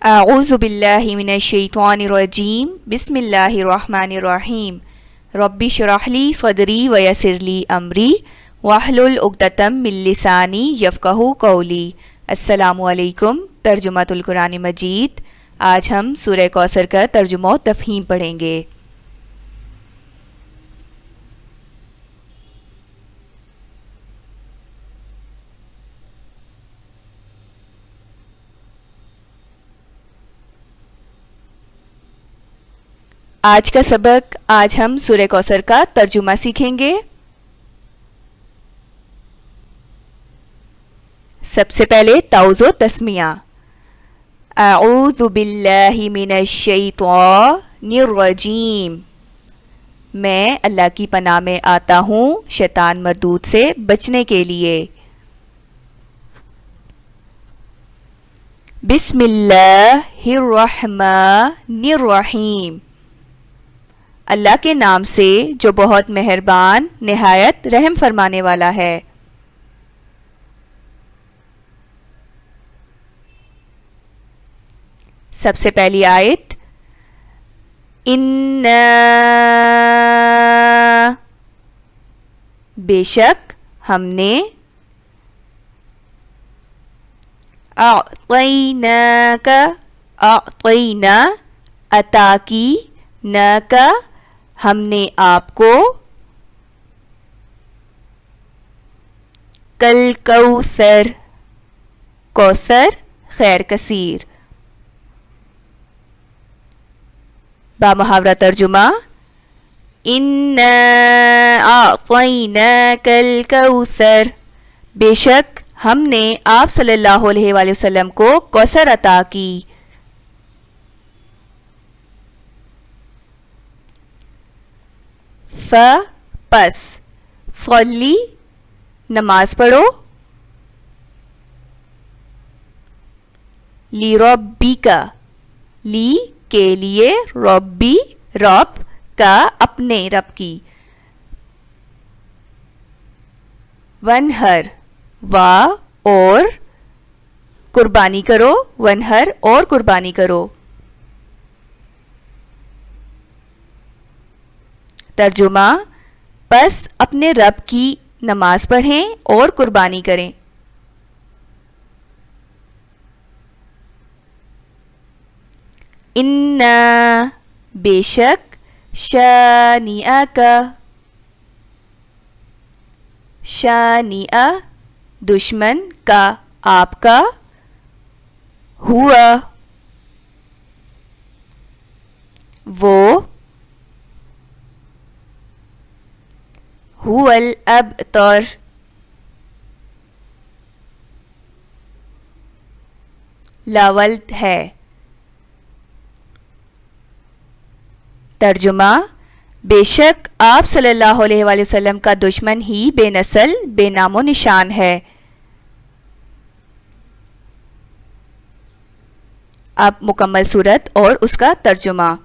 अऊज़ु बिल्लाहि मिनश्शैतानिर्रजीम बिस्मिल्लाहिर्रहमानिर्रहीम रब्बि इश्रह ली सदरी व यस्सिर ली अमरी वहलुल उक़दतम मिन लिसानी यफ़क़हू क़ौली। अस्सलामु अलैकुम। तर्जुमातुल कुरान मजीद। आज हम सूरह कौसर का तर्जुमा व तफ़हीम पढ़ेंगे। आज का सबक, आज हम सूरह कौसर का तर्जुमा सीखेंगे। सबसे पहले ताउज़ो तस्मिया। अऊज़ु बिल्लाहि मिनश्शैतानिर्रजीम। मैं अल्लाह की पनाह में आता हूँ शैतान मरदूद से बचने के लिए। बिस्मिल्लाहिर्रहमानिर्रहीम। अल्लाह के नाम से जो बहुत मेहरबान निहायत रहम फरमाने वाला है। सबसे पहली आयत, इन्ना, बेशक हमने, अअतैनाका, अअतैना, अता की, न का, हमने आपको, कल कौसर, कौसर खैर कसीर। बामुहावरा तर्जुमा, इन्ना अअतैनाकल कौसर। बेशक हमने आप सल्लल्लाहु अलैहि वसल्लम को कौसर अता की। फ पस, सल्ली नमाज पढ़ो, ली रब्बिका, ली के लिए, रब्बी रब का अपने रब की, वनहर वा और कुर्बानी करो, वनहर और कुर्बानी करो। तर्जुमा, बस अपने रब की नमाज पढ़ें और कुर्बानी करें। इन्ना, बेशक, शानिआ का, शानिआ दुश्मन का, आपका, हुआ वो, हुवल अबतर, लावल है। तर्जुमा, बेशक आप सल्लल्लाहु अलैहि वसल्लम का दुश्मन ही बेनस्ल बेनामो निशान है। अब मुकम्मल सूरत और उसका तर्जुमा।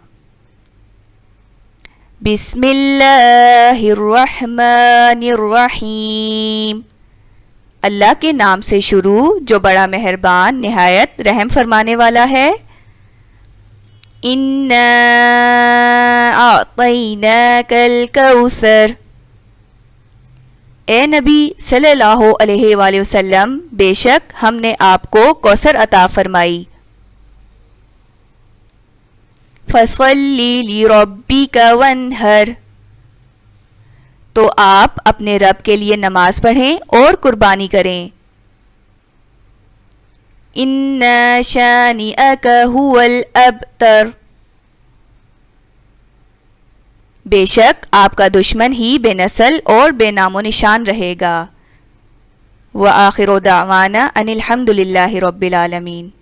बिस्मिल्लाहिर्रहमानिर्रहीम। अल्लाह के नाम से शुरू जो बड़ा मेहरबान निहायत रहम फरमाने वाला है। इन्ना अअतैनाकल कौसर। ए नबी सल्लल्लाहु अलैहि वसल्लम, बेशक हमने आपको कौसर अता फरमाई। फसल्ली लिरब्बिका वन्हर। तो आप अपने रब के लिए नमाज पढ़ें और कुर्बानी करें। इन्ना शानिअका हुवल अबतर। बेशक आपका दुश्मन ही बेनस्ल और बेनामो निशान रहेगा। व आखिरु दावाना अनिल हम्दुलिल्लाहि रब्बिल आलमीन।